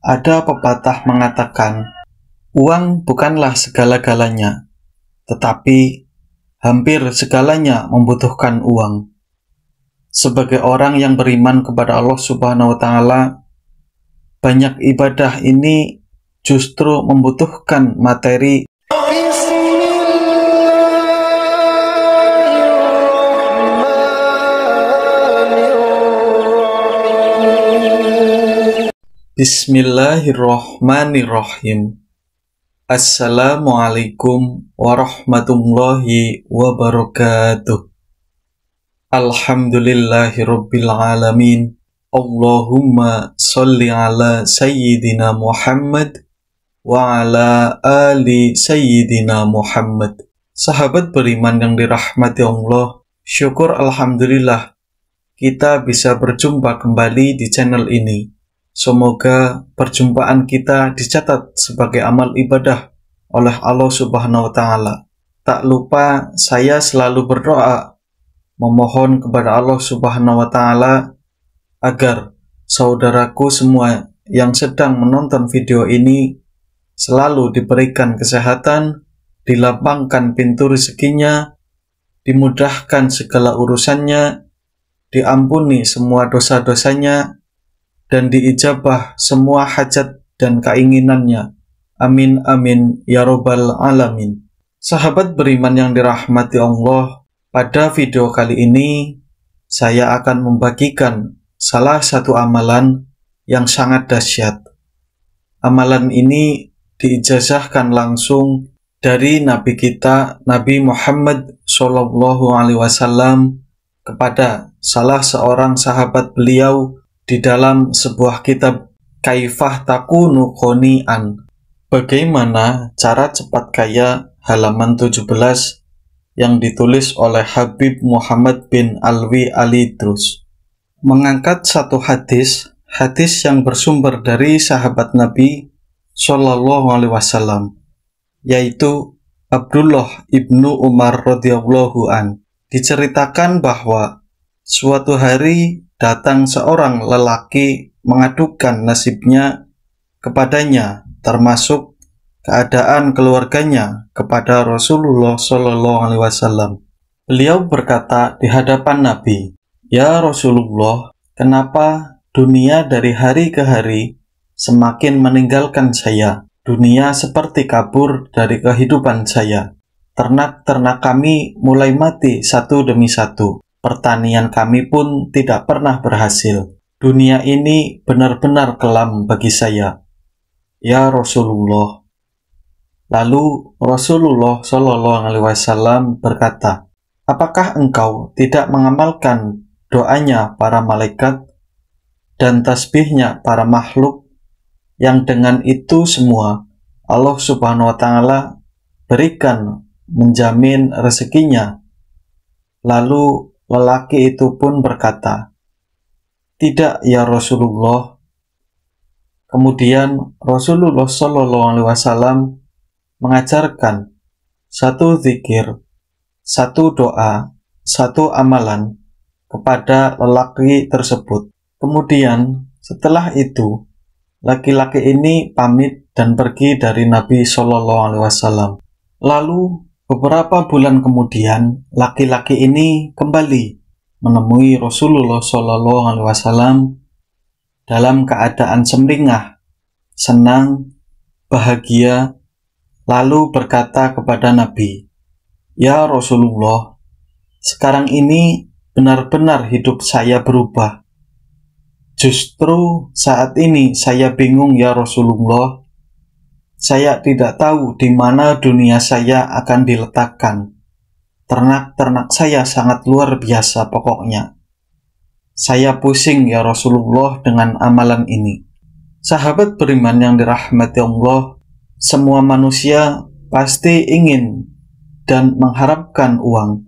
Ada pepatah mengatakan, uang bukanlah segala-galanya, tetapi hampir segalanya membutuhkan uang. Sebagai orang yang beriman kepada Allah Subhanahu wa Ta'ala, banyak ibadah ini justru membutuhkan materi. Bismillahirrahmanirrahim. Assalamualaikum warahmatullahi wabarakatuh. Alhamdulillahirabbil alamin. Allahumma sholli ala sayyidina Muhammad wa ala ali sayyidina Muhammad. Sahabat beriman yang dirahmati Allah, syukur alhamdulillah kita bisa berjumpa kembali di channel ini. Semoga perjumpaan kita dicatat sebagai amal ibadah oleh Allah Subhanahu wa Ta'ala. Tak lupa saya selalu berdoa memohon kepada Allah Subhanahu wa Ta'ala agar saudaraku semua yang sedang menonton video ini selalu diberikan kesehatan, dilapangkan pintu rezekinya, dimudahkan segala urusannya, diampuni semua dosa-dosanya, dan diijabah semua hajat dan keinginannya. Amin amin ya robbal alamin. Sahabat beriman yang dirahmati Allah, pada video kali ini saya akan membagikan salah satu amalan yang sangat dahsyat. Amalan ini diijazahkan langsung dari Nabi kita, Nabi Muhammad SAW, kepada salah seorang sahabat beliau di dalam sebuah kitab Kaifah Takunu Qoni'an, Bagaimana Cara Cepat Kaya, halaman 17, yang ditulis oleh Habib Muhammad bin Alwi Al-Idrus, mengangkat satu hadis yang bersumber dari sahabat Nabi Shallallahu Alaihi Wasallam, yaitu Abdullah ibnu Umar radhiyallahu an. Diceritakan bahwa suatu hari datang seorang lelaki mengadukan nasibnya kepadanya, termasuk keadaan keluarganya, kepada Rasulullah Shallallahu Alaihi Wasallam. Beliau berkata di hadapan Nabi, "Ya Rasulullah, kenapa dunia dari hari ke hari semakin meninggalkan saya? Dunia seperti kabur dari kehidupan saya. Ternak-ternak kami mulai mati satu demi satu. Pertanian kami pun tidak pernah berhasil. Dunia ini benar-benar kelam bagi saya, ya Rasulullah." Lalu Rasulullah Shallallahu Alaihi Wasallam berkata, "Apakah engkau tidak mengamalkan doanya para malaikat dan tasbihnya para makhluk, yang dengan itu semua Allah Subhanahu Wa Taala berikan menjamin rezekinya?" Lalu lelaki itu pun berkata, "Tidak ya Rasulullah." Kemudian Rasulullah Shallallahu Alaihi Wasallam mengajarkan satu zikir, satu doa, satu amalan kepada lelaki tersebut. Kemudian setelah itu laki-laki ini pamit dan pergi dari Nabi Shallallahu Alaihi Wasallam. Lalu beberapa bulan kemudian, laki-laki ini kembali menemui Rasulullah Shallallahu Alaihi Wasallam dalam keadaan sumringah, senang, bahagia, lalu berkata kepada Nabi, "Ya Rasulullah, sekarang ini benar-benar hidup saya berubah. Justru saat ini saya bingung ya Rasulullah. Saya tidak tahu di mana dunia saya akan diletakkan. Ternak-ternak saya sangat luar biasa pokoknya. Saya pusing ya Rasulullah dengan amalan ini." Sahabat beriman yang dirahmati Allah, semua manusia pasti ingin dan mengharapkan uang.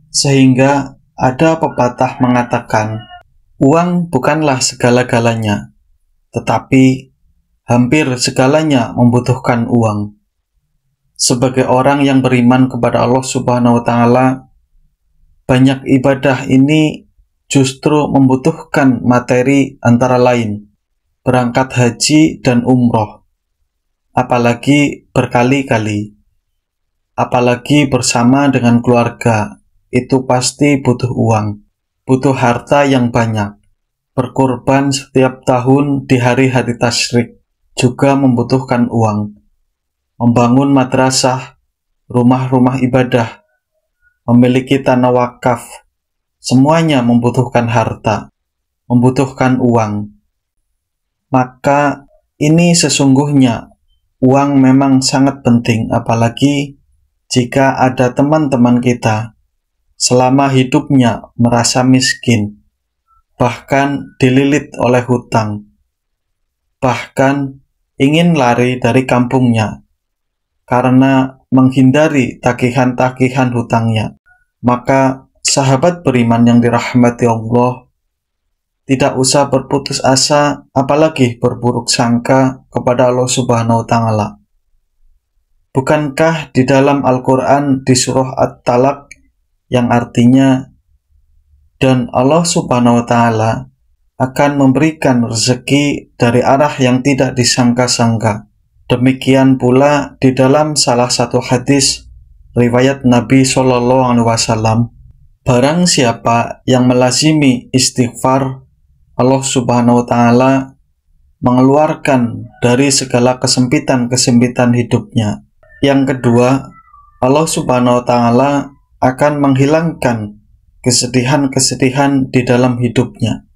Sehingga ada pepatah mengatakan, uang bukanlah segala-galanya, tetapi hampir segalanya membutuhkan uang. Sebagai orang yang beriman kepada Allah Subhanahu wa Ta'ala, banyak ibadah ini justru membutuhkan materi antara lain berangkat haji dan umroh, apalagi berkali-kali, apalagi bersama dengan keluarga, itu pasti butuh uang, butuh harta yang banyak. Berkorban setiap tahun di hari-hari tasyrik juga membutuhkan uang. Membangun madrasah, rumah-rumah ibadah, memiliki tanah wakaf, semuanya membutuhkan harta, membutuhkan uang. Maka ini sesungguhnya uang memang sangat penting, apalagi jika ada teman-teman kita selama hidupnya merasa miskin, bahkan dililit oleh hutang, bahkan ingin lari dari kampungnya karena menghindari tagihan-tagihan hutangnya. Maka sahabat beriman yang dirahmati Allah, tidak usah berputus asa, apalagi berburuk sangka kepada Allah Subhanahu wa Ta'ala. Bukankah di dalam Al-Quran di surah At-Talaq yang artinya, dan Allah Subhanahu wa Ta'ala akan memberikan rezeki dari arah yang tidak disangka-sangka. Demikian pula di dalam salah satu hadis riwayat Nabi SAW, barang siapa yang melazimi istighfar, Allah Subhanahu wa Ta'ala mengeluarkan dari segala kesempitan-kesempitan hidupnya. Yang kedua, Allah Subhanahu wa Ta'ala akan menghilangkan kesedihan-kesedihan di dalam hidupnya.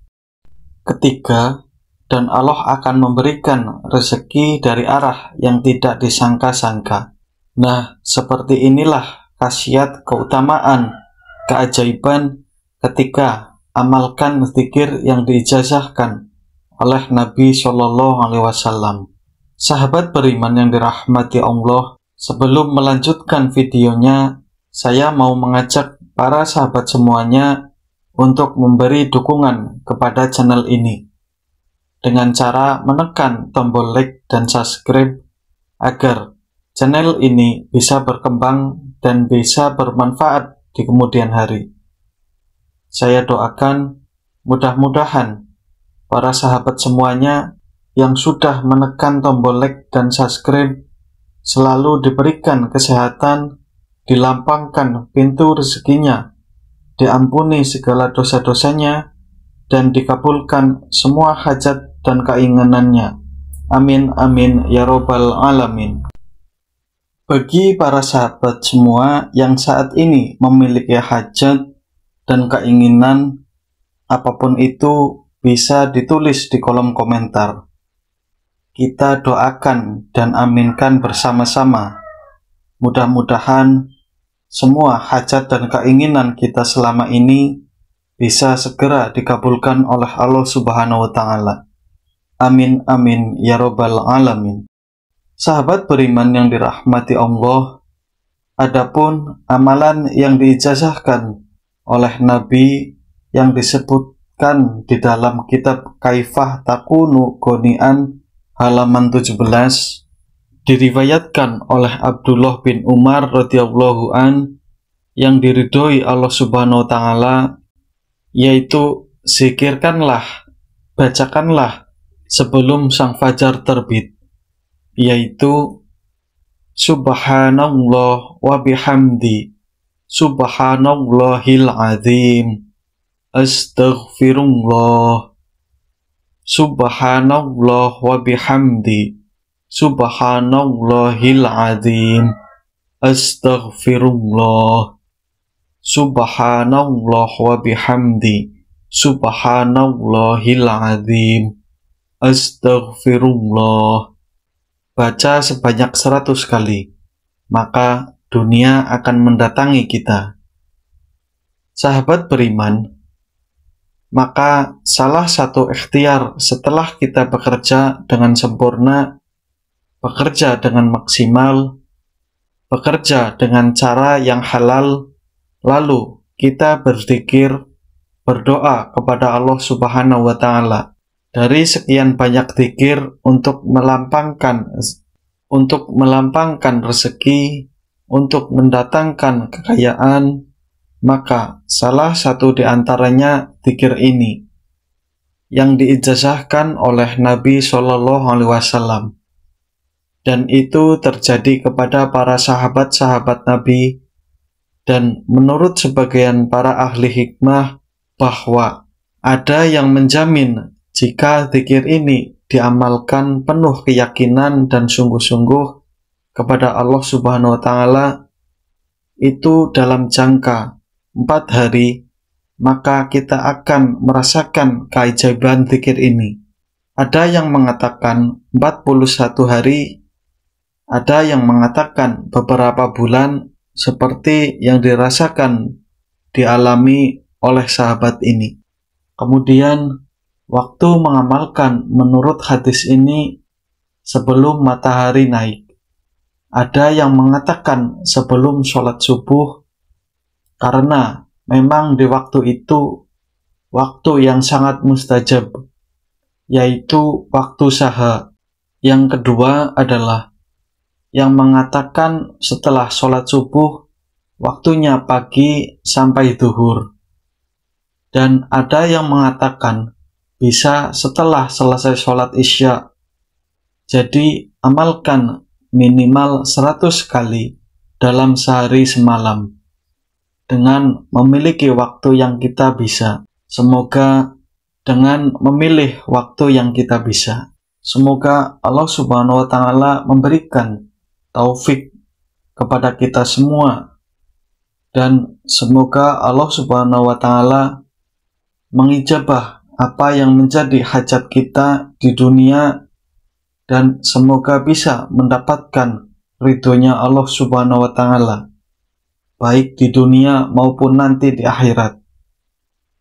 Ketiga, dan Allah akan memberikan rezeki dari arah yang tidak disangka-sangka. Nah, seperti inilah khasiat, keutamaan, keajaiban ketika amalkan zikir yang diijazahkan oleh Nabi SAW. Sahabat beriman yang dirahmati Allah, sebelum melanjutkan videonya, saya mau mengajak para sahabat semuanya untuk memberi dukungan kepada channel ini dengan cara menekan tombol like dan subscribe agar channel ini bisa berkembang dan bisa bermanfaat di kemudian hari. Saya doakan mudah-mudahan para sahabat semuanya yang sudah menekan tombol like dan subscribe selalu diberikan kesehatan, dilapangkan pintu rezekinya, diampuni segala dosa-dosanya, dan dikabulkan semua hajat dan keinginannya. Amin amin ya robbal alamin. Bagi para sahabat semua yang saat ini memiliki hajat dan keinginan, apapun itu bisa ditulis di kolom komentar. Kita doakan dan aminkan bersama-sama. Mudah-mudahan semua hajat dan keinginan kita selama ini bisa segera dikabulkan oleh Allah Subhanahu wa Ta'ala. Amin amin ya robbal alamin. Sahabat beriman yang dirahmati Allah, adapun amalan yang diijazahkan oleh Nabi yang disebutkan di dalam kitab Kaifah Takunu Gonian halaman 17, diriwayatkan oleh Abdullah bin Umar radhiyallahu an yang diridhoi Allah Subhanahu wa Ta'ala, yaitu zikirkanlah, bacakanlah sebelum sang fajar terbit, yaitu Subhanallah wa bihamdi, Subhanallahil azim, Astaghfirullah, Subhanallah wa bihamdi, Subhanallahil azim, Astaghfirullah, Subhanallah wa bihamdi, Subhanallahil azim, Astaghfirullah. Baca sebanyak 100 kali, maka dunia akan mendatangi kita. Sahabat beriman, maka salah satu ikhtiar setelah kita bekerja dengan sempurna, bekerja dengan maksimal, bekerja dengan cara yang halal, lalu kita berzikir, berdoa kepada Allah Subhanahu wa Ta'ala. Dari sekian banyak zikir untuk melampangkan rezeki, untuk mendatangkan kekayaan, maka salah satu di antaranya zikir ini, yang diijazahkan oleh Nabi Shallallahu Alaihi Wasallam, dan itu terjadi kepada para sahabat-sahabat Nabi. Dan menurut sebagian para ahli hikmah bahwa ada yang menjamin jika zikir ini diamalkan penuh keyakinan dan sungguh-sungguh kepada Allah Subhanahu wa Ta'ala, itu dalam jangka 4 hari, maka kita akan merasakan keajaiban zikir ini. Ada yang mengatakan 41 hari, ada yang mengatakan beberapa bulan, seperti yang dirasakan dialami oleh sahabat ini. Kemudian waktu mengamalkan menurut hadis ini sebelum matahari naik. Ada yang mengatakan sebelum sholat subuh, karena memang di waktu itu waktu yang sangat mustajab, yaitu waktu sahar. Yang kedua adalah yang mengatakan setelah sholat subuh, waktunya pagi sampai zuhur. Dan ada yang mengatakan bisa setelah selesai sholat isya. Jadi amalkan minimal 100 kali dalam sehari semalam, dengan memiliki waktu yang kita bisa. Semoga dengan memilih waktu yang kita bisa, semoga Allah Subhanahu wa Ta'ala memberikan taufik kepada kita semua, dan semoga Allah Subhanahu wa Ta'ala mengijabah apa yang menjadi hajat kita di dunia, dan semoga bisa mendapatkan ridhonya Allah Subhanahu wa Ta'ala, baik di dunia maupun nanti di akhirat.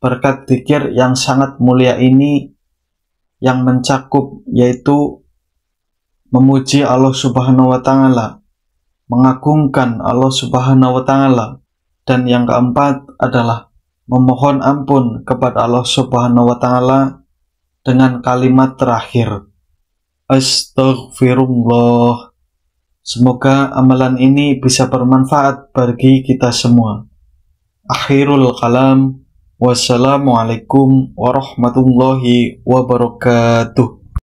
Berkat zikir yang sangat mulia ini, yang mencakup yaitu memuji Allah Subhanahu wa Ta'ala, mengagungkan Allah Subhanahu wa Ta'ala, dan yang keempat adalah memohon ampun kepada Allah Subhanahu wa Ta'ala dengan kalimat terakhir, Astaghfirullah. Semoga amalan ini bisa bermanfaat bagi kita semua. Akhirul kalam. Wassalamualaikum warahmatullahi wabarakatuh.